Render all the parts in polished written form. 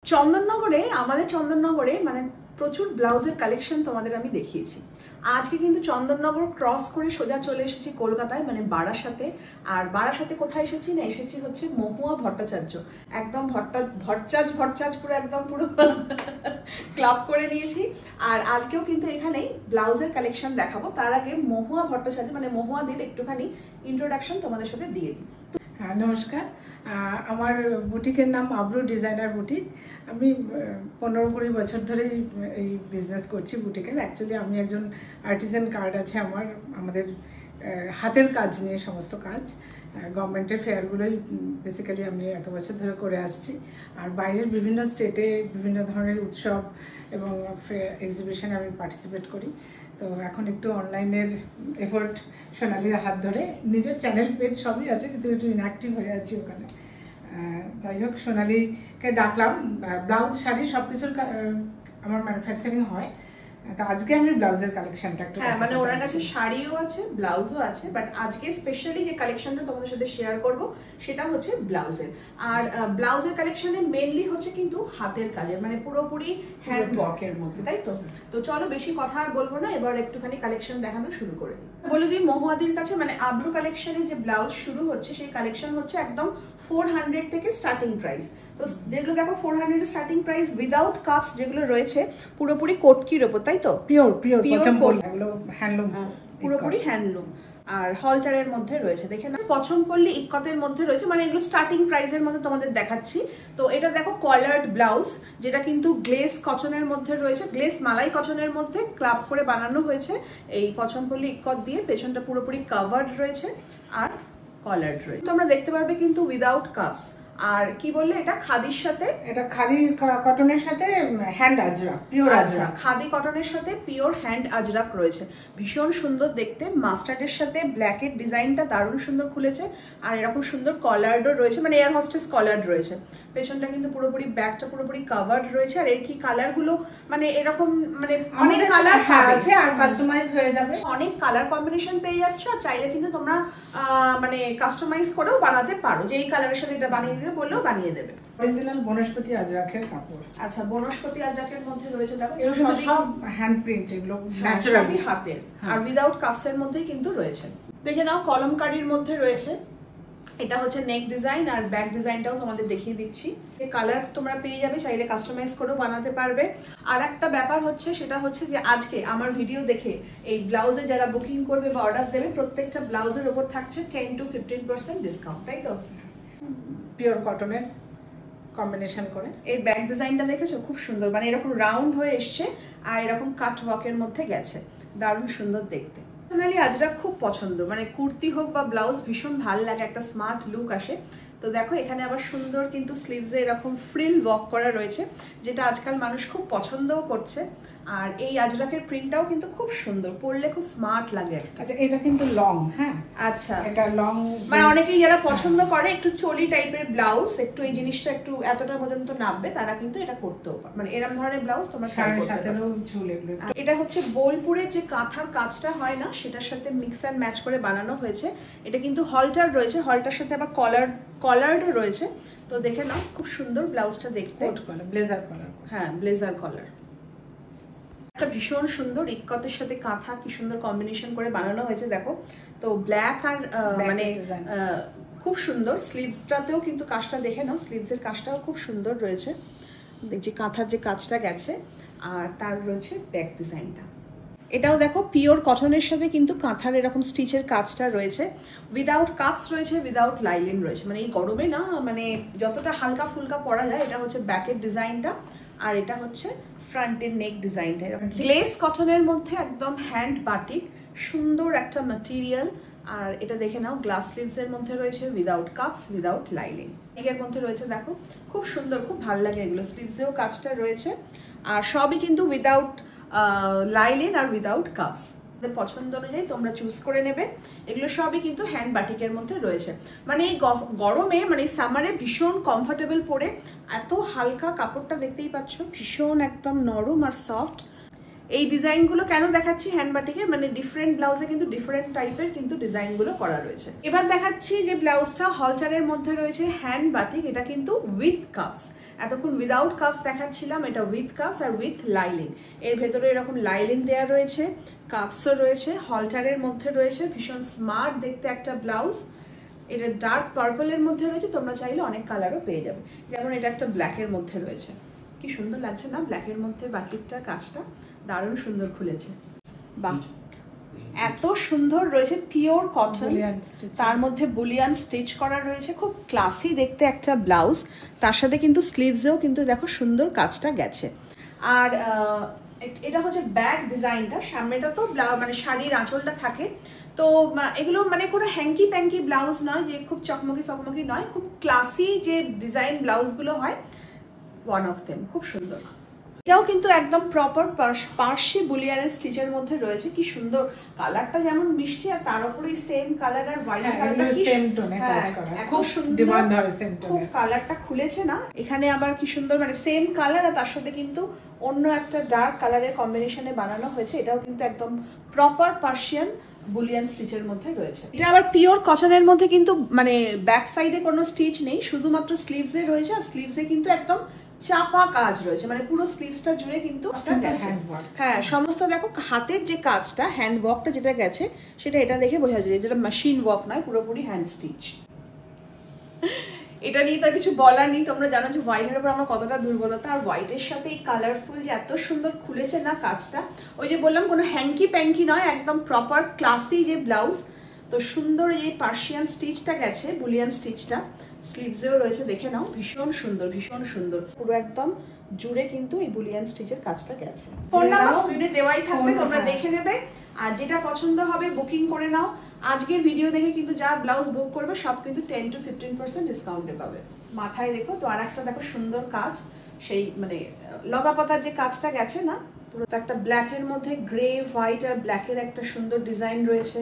চন্দননগরে আমাদের চন্দননগরে মানে প্রচুর ব্লাউজের কালেকশন তোমাদের আমি দেখিয়েছি। আজকে কিন্তু চন্দননগর ক্রস করে সোজা চলে এসেছি কলকাতায়, মানে বারাসাতে। আর বারাসাতে কোথায় এসেছি না, এসেছি হচ্ছে মহুয়া ভট্টাচার্য। একদম ভট্টাচ পুরো একদম পুরো ক্লাব করে নিয়েছি। আর আজকেও কিন্তু এখানেই ব্লাউজের কালেকশন দেখাবো। তার আগে মহুয়া ভট্টাচার্য মানে মহুয়াদের একটুখানি ইন্ট্রোডাকশন তোমাদের সাথে দিয়ে দিই। হ্যাঁ, নমস্কার। আমার বুটিকের নাম আবরু ডিজাইনার বুটিক। আমি 15-20 বছর ধরে এই বিজনেস করছি বুটিকের। অ্যাকচুয়ালি আমি একজন আর্টিজান কার্ড আছে আমাদের হাতের কাজ নিয়ে সমস্ত কাজ গভর্নমেন্টের ফেয়ারগুলোই বেসিক্যালি আমি এত বছর ধরে করে আসছি। আর বাইরের বিভিন্ন স্টেটে বিভিন্ন ধরনের উৎসব এবং এক্সিবিশনে আমি পার্টিসিপেট করি। তো এখন একটু অনলাইনের এফোর্ট সোনালির হাত ধরে, নিজের চ্যানেল পেজ সবই আছে কিন্তু একটু ইনঅ্যাক্টিভ হয়ে আছি ওখানে। যাই হোক, সোনালিকে ডাকলাম। ব্লাউজ, শাড়ি সবকিছুর আমার ম্যানুফ্যাকচারিং হয়। তো আজকে আমি ব্লাউজের কালেকশনটা একটু মানে ওনার কাছে শাড়িও আছে, ব্লাউজও আছে, বাট আজকে স্পেশালি যে কালেকশনটা তোমাদের সাথে শেয়ার করব সেটা হচ্ছে ব্লাউজের। আর ব্লাউজের কালেকশনে মেইনলি হচ্ছে কিন্তু হাতের কাজের, মানে পুরোপুরি হ্যান্ড ওয়ার্কের মধ্যে, তাই তো? তো চলো বেশি কথা আর বলবো না, এবার একটুখানি কালেকশন দেখানো শুরু করে দিই। বলে দিই, মহুয়াদির কাছে মানে আবরু কালেকশনে যে ব্লাউজ শুরু হচ্ছে সেই কালেকশন হচ্ছে একদম 400 থেকে স্টার্টিং প্রাইস। তো যেগুলো দেখো 400 স্টার্টিং প্রাইস উইদাউট কাপস যেগুলো রয়েছে পুরোপুরি কোটকির উপর, তাই তো? পিওর হ্যান্ডলুম, পুরোপুরি হ্যান্ডলুম। আর হলটারের মধ্যে রয়েছে, দেখে না, পছমপল্লী ইক্কতের মধ্যে রয়েছে, মানে এগুলো স্টার্টিং প্রাইসের মধ্যে তোমাদের দেখাচ্ছি। তো এটা দেখো কলার্ড ব্লাউজ, যেটা কিন্তু গ্লেস কটনের মধ্যে রয়েছে, গ্লেস মালাই কটনের মধ্যে ক্লাব করে বানানো হয়েছে এই পছমপল্লী ইক্কত দিয়ে। পেছনটা পুরোপুরি কাভার্ড রয়েছে আর কলার্ড রয়েছে। তোমরা দেখতে পারবে কিন্তু উইদাউট কাপস। আর কি বললে, এটা খাদির সাথে, এটা খাদি কটনের সাথে হ্যান্ড আজরাক, পিওর আজরাক। খাদি কটনের সাথে পিওর হ্যান্ড আজরাক রয়েছে, ভীষণ সুন্দর দেখতে। মাস্টার্ডের সাথে ব্ল্যাকের ডিজাইনটা দারুণ সুন্দর খুলেছে। আর এরকম সুন্দর কলার্ডও রয়েছে, মানে এয়ার হোস্টেস কলার্ড রয়েছে। পেছনটা কিন্তু পুরোপুরি ব্যাকটা পুরোপুরি কাভার্ড রয়েছে। আর এর কি কালার গুলো, মানে এরকম মানে অনেক কালার আছে আর কাস্টমাইজ হয়ে যাবে, অনেক কালার কম্বিনেশন পেয়ে যাচ্ছ। আর চাইলে কিন্তু তোমরা মানে কাস্টমাইজ করেও বানাতে পারো, যে এই কালারের সাথে এটা বানিয়ে দিতে বললেও বানিয়ে দেবে। অরিজিনাল বনস্পতি আজরাকের কাপড়। আচ্ছা, বনস্পতি আজরাকের মধ্যে রয়েছে, দেখো এগুলো সব হ্যান্ড প্রিন্ট, এগুলো ন্যাচারালি হাতের। আর উইদাউট কাপসের মধ্যেই কিন্তু রয়েছে। দেখে নাও, কলমকারীর মধ্যে রয়েছে। এটা হচ্ছে নেক ডিজাইন, আর ব্যাক ডিজাইনটাও তোমাদের দেখিয়ে দিচ্ছি। কালার তোমরা পেয়ে যাবে, চাইলে কাস্টমাইজ করেও বানাতে পারবে। আর একটা ব্যাপার হচ্ছে, সেটা হচ্ছে যে আজকে আমার ভিডিও দেখে এই ব্লাউজে যারা বুকিং করবে বা অর্ডার দেবে, প্রত্যেকটা ব্লাউজের উপর থাকছে 10 to 15% ডিসকাউন্ট, তাই তো? পিওর কটনের কম্বিনেশন করে। এই ব্যাক ডিজাইনটা দেখেছো, খুব সুন্দর, মানে এরকম রাউন্ড হয়ে এসছে আর এরকম কাট ওয়ার্কের মধ্যে গেছে, দারুণ সুন্দর দেখতে। পার্সোনালি আজরাক খুব পছন্দ, মানে কুর্তি হোক বা ব্লাউজ ভীষণ ভালো লাগে, একটা স্মার্ট লুক আসে। তো দেখো এখানে আবার সুন্দর কিন্তু স্লিভসে এরকম ফ্রিল ওয়ার্ক করা রয়েছে, যেটা আজকাল মানুষ খুব পছন্দও করছে। আর এই আজরাকের প্রিন্টটাও কিন্তু খুব সুন্দর, পরলে খুব স্মার্ট লাগে একটা। আচ্ছা, এটা কিন্তু লং। হ্যাঁ, আচ্ছা, এটা লং, মানে অনেকেই যারা পছন্দ করে একটু চলি টাইপের ব্লাউজ, একটু এই জিনিসটা একটু এতটা পর্যন্ত নামবে, তারা কিন্তু এটা করতেও পারে। মানে এরকম ধরনের ব্লাউজ তোমরা ট্রাই করতে পারো। এটা হচ্ছে বোলপুরের যে কাঁথার কাজটা হয় না, সেটার সাথে মিক্স অ্যান্ড ম্যাচ করে বানানো হয়েছে। এটা কিন্তু হলটার রয়েছে, হলটার সাথে আবার কলারও রয়েছে। তো দেখে নাও, খুব সুন্দর ব্লাউজটা দেখতে। ব্লেজার কলার, হ্যাঁ, ব্লেজার কলার। একটা ভীষণ সুন্দর ইক্কতের সাথে কাঁথা, কি সুন্দর কম্বিনেশন করে বানানো হয়েছে দেখো। তো ব্ল্যাক আর মানে খুব সুন্দর। স্লিভসটাতেও কিন্তু কাজটা দেখে নাও, স্লিভসের কাজটাও খুব সুন্দর রয়েছে, যে কাঁথার যে কাজটা গেছে। আর তার রয়েছে ব্যাক ডিজাইনটা। এটাও দেখো পিওর কটনের সাথে কিন্তু কাঁথার এরকম স্টিচের কাজটা রয়েছে। উইদাউট কাপস রয়েছে, উইদাউট লাইলিন রয়েছে, মানে এই গরমে না, মানে যতটা হালকা ফুলকা পরা যায়। এটা হচ্ছে ব্যাকের ডিজাইনটা, আর এটা হচ্ছে ফ্রন্টের নেক ডিজাইনটা। গ্লেস কটনের মধ্যে একদম হ্যান্ড বাটিক, সুন্দর একটা ম্যাটেরিয়াল। আর এটা দেখে নাও, গ্লাস স্লিভস এর মধ্যে রয়েছে, উইদাউট কাপস, উইদাউট লাইলিন। এর মধ্যে রয়েছে দেখো, খুব সুন্দর, খুব ভালো লাগে এগুলো। স্লিভসেও কাজটা রয়েছে, আর সবই কিন্তু উইদাউট লাইলিন আর উইদাউট কাপস। পছন্দ অনুযায়ী তোমরা চুজ করে নেবে। এগুলো সবই কিন্তু হ্যান্ড বাটিকের মধ্যে রয়েছে। মানে এই গরমে, মানে সামারে ভীষণ কমফোর্টেবল পরে, এত হালকা কাপড়টা দেখতেই পাচ্ছ, ভীষণ একদম নরম আর সফট। এই ডিজাইনগুলো কেন দেখাচ্ছি হ্যান্ড বাটিকের, মানে ডিফারেন্ট ব্লাউজে কিন্তু ডিফারেন্ট টাইপের কিন্তু ডিজাইনগুলো করা রয়েছে। এবার দেখাচ্ছি যে ব্লাউজটা হলটারের মধ্যে রয়েছে হ্যান্ড বাটিক, এটা কিন্তু উইথ কাপস। এতক্ষণ উইদাউট কাপস দেখাচ্ছিলাম, এটা উইথ কাপস আর উইথ লাইলিং। এর ভেতরে এরকম লাইলিং দেওয়া রয়েছে, কাপসও রয়েছে, হলটারের মধ্যে রয়েছে, ভীষণ স্মার্ট দেখতে একটা ব্লাউজ। এটা ডার্ক পার্পলের মধ্যে রয়েছে, তোমরা চাইলে অনেক কালারও পেয়ে যাবে। যেমন এটা একটা ব্ল্যাকের মধ্যে রয়েছে, কি সুন্দর লাগছে না ব্ল্যাকের মধ্যে বাটিকটা, কাজটা দারুণ সুন্দর খুলেছে। বাহ, এত সুন্দর রয়েছে, পিওর কটন, তার মধ্যে বুলিয়ান স্টিচ করা রয়েছে, খুব ক্লাসি দেখতে একটা ব্লাউজ। তার সাথে কিন্তু স্লিভসেও কিন্তু দেখো সুন্দর কাজটা গেছে। আর এটা হচ্ছে ব্যাক ডিজাইনটা, সামনেটা তো মানে শাড়ির আঁচলটা থাকে। তো এগুলো মানে কোনো হ্যাঙ্কি প্যাঙ্কি ব্লাউজ নয়, যে খুব চকমকি ফকমকি নয়, খুব ক্লাসি যে ডিজাইন ব্লাউজগুলো হয়, ওয়ান অফ দেম, খুব সুন্দর। এটাও কিন্তু একদম প্রপার পার্সি বুলিয়ানের স্টিচের মধ্যে রয়েছে, কি সুন্দর কালারটা যেমন মিষ্টি, আর তার উপরে সেম কালার আর হোয়াইট কালারটা কি খুব সুন্দর, খুব কালারটা খুলেছে না। এখানে আবার কি সুন্দর, মানে সেম কালার আর তার সাথে কিন্তু অন্য একটা ডার্ক কালারের কম্বিনেশনে বানানো হয়েছে। এটাও কিন্তু একদম প্রপার পার্সিয়ান বুলিয়ান স্টিচের মধ্যে রয়েছে। এটা আবার পিওর কটনের মধ্যে কিন্তু মানে ব্যাক সাইডে কোনো স্টিচ নেই, শুধুমাত্র স্লিভসে রয়েছে। আর স্লিভসে কিন্তু একদম চাপা কাজ রয়েছে, মানে পুরো স্লিভসটা জুড়ে কিন্তু হ্যাঁ সমস্ত দেখো হাতের যে কাজটা, হ্যান্ড ওয়ার্কটা যেটা গেছে, সেটা এটা দেখে বোঝা যায় যেটা মেশিন ওয়ার্ক নয়, পুরোপুরি হ্যান্ড স্টিচ। এটা নিয়ে তার কিছু বলার নেই, তোমরা জানো যে হোয়াইটের উপর আমার কতটা দুর্বলতা, আর হোয়াইটের সাথে এই কালারফুল যে এত সুন্দর খুলেছে না কাজটা, ওই যে বললাম কোনো হ্যাঙ্কি প্যাঙ্কি নয়, একদম প্রপার ক্লাসি যে ব্লাউজ। তো সুন্দর এই পার্সিয়ান স্টিচটা গেছে, বুলিয়ান স্টিচটা স্লিভসেও রয়েছে, দেখে নাও, ভীষণ সুন্দর, ভীষণ সুন্দর, পুরো একদম জুড়ে কিন্তু এই বুলিয়ান স্টিচের কাজটা গেছে। ফোন নাম্বার স্ক্রিনে দেওয়াই থাকবে, তোমরা দেখে নেবে, আর যেটা পছন্দ হবে বুকিং করে নাও। আজকের ভিডিও দেখে কিন্তু যা ব্লাউজ বুক করবে সব কিন্তু 10 to 15% ডিসকাউন্টে পাবে। মাথায় দেখো তো, আর একটা দেখো সুন্দর কাজ, সেই মানে লতা পাতার যে কাজটা গেছে না, পুরো একটা ব্ল্যাকের মধ্যে গ্রে হোয়াইট আর ব্ল্যাকের একটা সুন্দর ডিজাইন রয়েছে।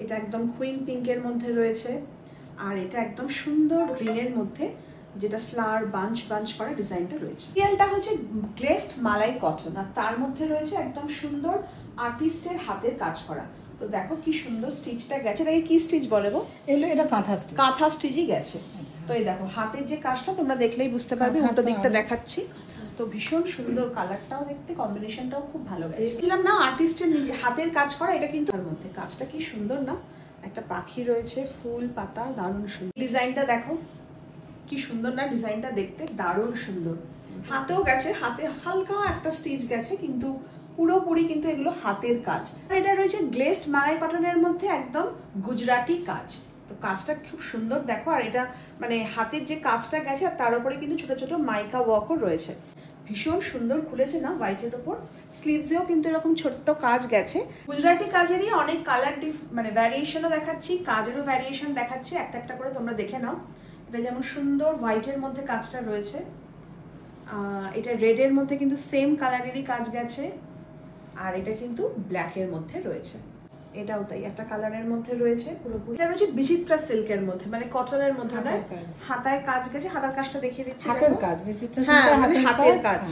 এটা একদম কুইন পিঙ্কের মধ্যে রয়েছে, আর এটা একদম সুন্দর গ্রিনের মধ্যে যেটা ফ্লাওয়ার বাঞ্চ বাঞ্চ করা ডিজাইনটা রয়েছে। রিয়েলটা হচ্ছে গ্লেসড মালাই কটন, আর তার মধ্যে রয়েছে একদম সুন্দর আর্টিস্টের হাতের কাজ করা। তো দেখো কি সুন্দর স্টিচটা গেছে, এটাকে কি স্টিচ বলে গো? এটা কাঁথা স্টিচ, কাঁথা স্টিচই গেছে। তো এই দেখো হাতের যে কাজটা তোমরা দেখলেই বুঝতে পারবে, উল্টো দিকটা দেখাচ্ছি। তো ভীষণ সুন্দর কালারটাও দেখতে, কম্বিনেশনটাও খুব ভালো গেছে। বললাম না আর্টিস্টের নিজে হাতের কাজ করা, এটা কিন্তু তার মধ্যে কাজটা কি সুন্দর না, একটা পাখি রয়েছে, ফুল পাতা, দারুণ সুন্দর। ডিজাইনটা দেখো কি সুন্দর না, ডিজাইনটা দেখতে দারুণ সুন্দর। হাতেও গেছে, হাতে হালকা একটা স্টিচ গেছে, কিন্তু পুরোপুরি কিন্তু এগুলো হাতের কাজ। এটা রয়েছে গ্লেসড মালাই কটনের মধ্যে একদম গুজরাটি কাজ। তো কাজটা খুব সুন্দর দেখো, আর এটা মানে হাতের যে কাজটা গেছে, আর তার উপরে কিন্তু ছোট ছোট মাইকা ওয়ার্কও রয়েছে, ভীষণ সুন্দর খুলেছে না হোয়াইটের ওপর। স্লিভসেও কিন্তু এরকম ছোট্ট কাজ গেছে। গুজরাটি কাজেরই অনেক কালার মানে ভ্যারিয়েশনও দেখাচ্ছি, কাজেরও ভ্যারিয়েশন দেখাচ্ছি, একটা একটা করে তোমরা দেখে নাও। এটা যেমন সুন্দর হোয়াইটের মধ্যে কাজটা রয়েছে, এটা রেডের মধ্যে কিন্তু সেম কালারেরই কাজ গেছে, আর এটা কিন্তু ব্ল্যাকের মধ্যে রয়েছে, এটাও তাই একটা কালারের মধ্যে রয়েছে পুরোপুরি। এটা রয়েছে বিচিত্রা সিল্কের মধ্যে, মানে কটনের মধ্যে নয়, হাতায় কাজ গেছে। হাতার কাজটা দেখিয়ে দিচ্ছি, হাতের কাজ, বিচিত্রা হাতের কাজ,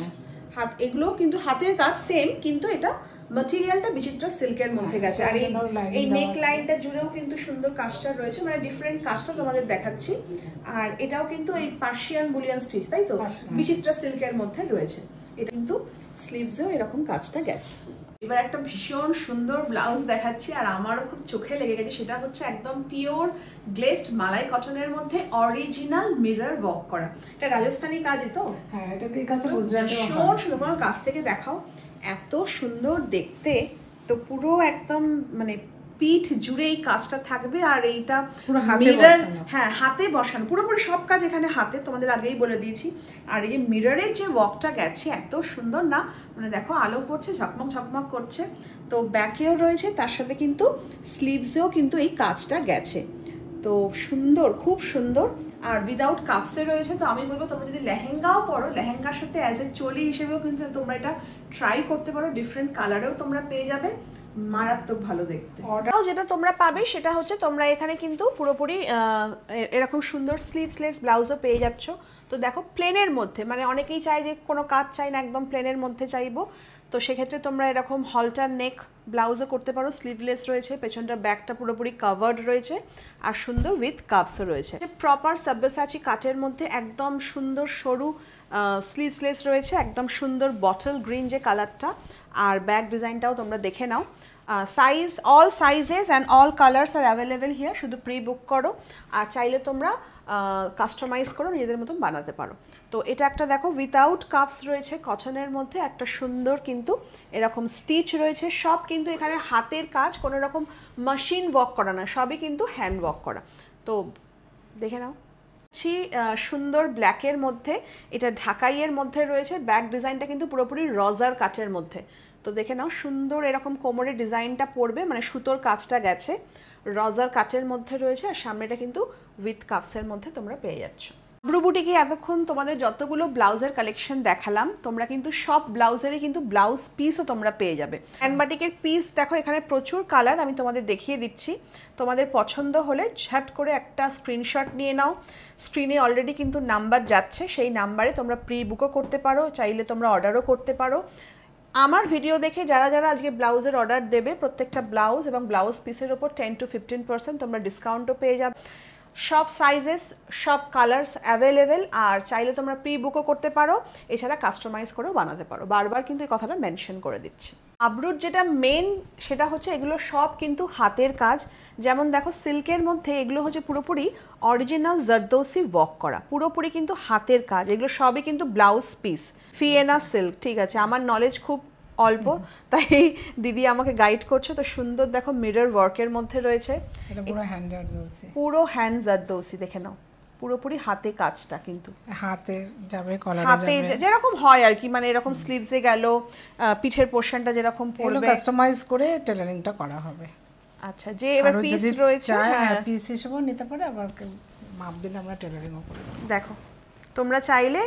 হাত এগুলো কিন্তু হাতের কাজ সেম, কিন্তু এটা ম্যাটেরিয়ালটা বিচিত্রা সিল্কের মধ্যে গেছে। আর এই নেক লাইনটা জুড়েও কিন্তু সুন্দর কাজটা রয়েছে, মানে ডিফারেন্ট কাজটা তোমাদের দেখাচ্ছি। আর এটাও কিন্তু এই পার্সিয়ান বুলিয়ান স্টিচ, তাই তো, বিচিত্রা সিল্কের মধ্যে রয়েছে। এটা কিন্তু স্লিভসেও এরকম কাজটা গেছে। এবার একটা ভীষণ সুন্দর ব্লাউজ দেখাচ্ছি, আর আমারও খুব চোখে লেগে গেছে। সেটা হচ্ছে একদম পিওর গ্লেসড মালাই কটনের মধ্যে অরিজিনাল মিরর ওয়ার্ক করা। এটা রাজস্থানী কাজই তো, হ্যাঁ, এটা কি কাছে গুজরাটি ভীষণ সুন্দর। কাছ থেকে দেখাও, এত সুন্দর দেখতে। তো পুরো একদম মানে পিঠ জুড়ে এই কাজটা থাকবে, আর এইটা মিরর, হ্যাঁ হাতে বসানো, পুরোপুরি সব কাজ এখানে হাতে, তোমাদের আগেই বলে দিয়েছি। আর এই যে মিররের যে ওয়ার্কটা গেছে এত সুন্দর না, মানে দেখো আলো পড়ছে, ঝকমক ঝকমক করছে। তো ব্যাকেও রয়েছে, তার সাথে কিন্তু স্লিভসেও কিন্তু এই কাজটা গেছে। তো সুন্দর, খুব সুন্দর। আর উইদাউট কাপসে রয়েছে। তো আমি বলবো তোমরা যদি লেহেঙ্গাও পরো, লেহেঙ্গার সাথে অ্যাজ এ চলি হিসেবেও কিন্তু তোমরা এটা ট্রাই করতে পারো, ডিফারেন্ট কালারেও তোমরা পেয়ে যাবে। মারাত্মক ভালো দেখতে। অর্ডার যেটা তোমরা পাবে সেটা হচ্ছে তোমরা এখানে কিন্তু পুরোপুরি এরকম সুন্দর স্লিভসলেস ব্লাউজও পেয়ে যাচ্ছ। তো দেখো প্লেনের মধ্যে, মানে অনেকেই চায় যে কোনো কাজ চাই না, একদম প্লেনের মধ্যে চাইবো, তো সেক্ষেত্রে তোমরা এরকম হলটার নেক ব্লাউজও করতে পারো, স্লিভলেস রয়েছে, পেছনটা ব্যাকটা পুরোপুরি কাভার্ড রয়েছে আর সুন্দর উইথ কাপসও রয়েছে। প্রপার সাব্যসাচি কাটের মধ্যে একদম সুন্দর সরু স্লিভসলেস রয়েছে, একদম সুন্দর বটল গ্রিন যে কালারটা, আর ব্যাক ডিজাইনটাও তোমরা দেখে নাও। Size, all sizes and all colours আর অ্যাভেলেবেল হিয়ার, শুধু প্রি বুক করো আর চাইলে তোমরা কাস্টমাইজ করো, নিজেদের মতন বানাতে পারো। তো এটা একটা দেখো উইথাউট কাপস রয়েছে, কটনের মধ্যে একটা সুন্দর কিন্তু এরকম স্টিচ রয়েছে, সব কিন্তু এখানে হাতের কাজ, কোনো রকম মেশিন ওয়ার্ক করা না, সবই কিন্তু হ্যান্ড ওয়ার্ক করা। তো দেখে নাও, সুন্দর ব্ল্যাকের মধ্যে, এটা ঢাকাইয়ের মধ্যে রয়েছে, ব্যাক ডিজাইনটা কিন্তু পুরোপুরি রজার কাটের মধ্যে। তো দেখে নাও সুন্দর এরকম কোমরের ডিজাইনটা পড়বে, মানে সুতোর কাজটা গেছে, রজার কাটের মধ্যে রয়েছে, আর সামনেটা কিন্তু উইথ কাপসের মধ্যে তোমরা পেয়ে যাচ্ছ। আব্রু বুটিকে এতক্ষণ তোমাদের যতগুলো ব্লাউজের কালেকশন দেখালাম, তোমরা কিন্তু সব ব্লাউজেরই কিন্তু ব্লাউজ পিসও তোমরা পেয়ে যাবে। হ্যান্ড বাটিকের পিস দেখো এখানে প্রচুর কালার, আমি তোমাদের দেখিয়ে দিচ্ছি। তোমাদের পছন্দ হলে ঝট করে একটা স্ক্রিনশট নিয়ে নাও, স্ক্রিনে অলরেডি কিন্তু নাম্বার যাচ্ছে, সেই নাম্বারে তোমরা প্রি বুকও করতে পারো, চাইলে তোমরা অর্ডারও করতে পারো। আমার ভিডিও দেখে যারা যারা আজকে ব্লাউজের অর্ডার দেবে, প্রত্যেকটা ব্লাউজ এবং ব্লাউজ পিসের ওপর 10 to 15% তোমরা ডিসকাউন্টও পেয়ে যাবে। সব সাইজেস, সব কালার্স অ্যাভেলেবেল, আর চাইলে তোমরা প্রি বুকও করতে পারো, এছাড়া কাস্টমাইজ করেও বানাতে পারো। বারবার কিন্তু এই কথাটা মেনশন করে দিচ্ছি। আব্রুর যেটা মেন সেটা হচ্ছে এগুলো সব কিন্তু হাতের কাজ, যেমন দেখো সিল্কের মধ্যে এগুলো হচ্ছে পুরোপুরি অরিজিনাল জারদৌসি ওয়ার্ক করা, পুরোপুরি কিন্তু হাতের কাজ, এগুলো সবই কিন্তু ব্লাউজ পিস, ফিয়েনা সিল্ক। ঠিক আছে, আমার নলেজ খুব অল্প, তাই দিদি আমাকে গাইড করছে। তো সুন্দর দেখো মিরর ওয়ার্কের মধ্যে রয়েছে, পুরো হ্যান্ড জারদৌসি, দেখে নাও পুরোপুরি হাতে কাজটা, কিন্তু হাতে যাবে, কলারে হাতে যেরকম হয় আর কি, মানে এরকম স্লিভসে গেল, পিঠের পোরশনটা যেরকম পড়বে, কাস্টমাইজ করে টেলারিংটা করা হবে। আচ্ছা, যে এবার পিস রয়েছে, হ্যাঁ পিস হিসেবেও নিতে পারে, আবার মাপ দিলে আমরা টেলারিংও করে দেব। দেখো তোমরা চাইলে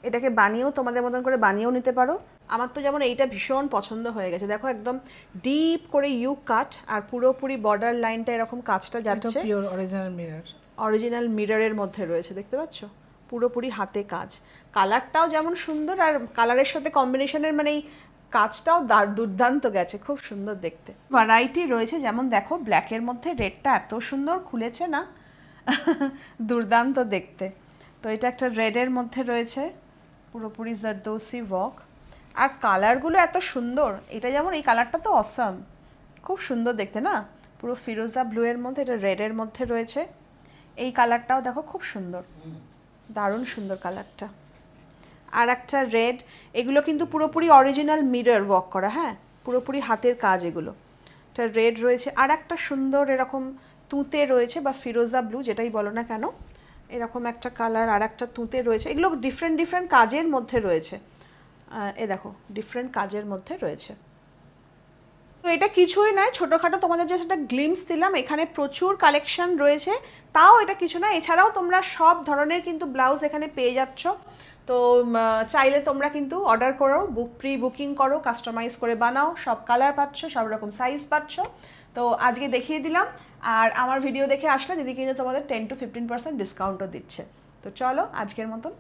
এটাকে বানিয়েও তোমাদের মতন করে বানিয়েও নিতে পারো। আমার তো যেমন এইটা ভীষণ পছন্দ হয়ে গেছে, দেখো একদম ডিপ করে ইউ কাট, আর পুরোপুরি বর্ডার লাইনটা এরকম কাজটা যাচ্ছে, পিওর অরিজিনাল মিরর, অরিজিনাল মিররের মধ্যে রয়েছে, দেখতে পাচ্ছ পুরোপুরি হাতে কাজ। কালারটাও যেমন সুন্দর, আর কালারের সাথে কম্বিনেশনের মানে এই কাজটাও দুর্দান্ত গেছে, খুব সুন্দর দেখতে। ভ্যারাইটি রয়েছে, যেমন দেখো ব্ল্যাকের মধ্যে রেডটা এত সুন্দর খুলেছে না, দুর্দান্ত দেখতে। তো এটা একটা রেডের মধ্যে রয়েছে, পুরোপুরি জারদৌসি ওয়ার্ক, আর কালারগুলো এত সুন্দর, এটা যেমন এই কালারটা তো অসাম, খুব সুন্দর দেখতে না, পুরো ফিরোজা ব্লু এর মধ্যে, এটা রেডের মধ্যে রয়েছে, এই কালারটাও দেখো খুব সুন্দর, দারুণ সুন্দর কালারটা। আর একটা রেড, এগুলো কিন্তু পুরোপুরি অরিজিনাল মিরর ওয়ার্ক করা, হ্যাঁ পুরোপুরি হাতের কাজ এগুলো। একটা রেড রয়েছে, আর একটা সুন্দর এরকম তুঁতে রয়েছে, বা ফিরোজা ব্লু যেটাই বলো না কেন, এরকম একটা কালার, আর একটা তুঁতে রয়েছে, এগুলো ডিফারেন্ট ডিফারেন্ট কাজের মধ্যে রয়েছে, এ দেখো ডিফারেন্ট কাজের মধ্যে রয়েছে। তো এটা কিছুই নয়, ছোটোখাটো তোমাদের যে একটা গ্লিমস দিলাম, এখানে প্রচুর কালেকশন রয়েছে, তাও এটা কিছু না, এছাড়াও তোমরা সব ধরনের কিন্তু ব্লাউজ এখানে পেয়ে যাচ্ছ। তো চাইলে তোমরা কিন্তু অর্ডার করো, প্রি বুকিং করো, কাস্টমাইজ করে বানাও, সব কালার পাচ্ছ, সব রকম সাইজ পাচ্ছ। তো আজকে দেখিয়ে দিলাম, আর আমার ভিডিও দেখে আসলে দিদি কিন্তু তোমাদের 10 to 15% ডিসকাউন্টও দিচ্ছে। তো চলো আজকের মতন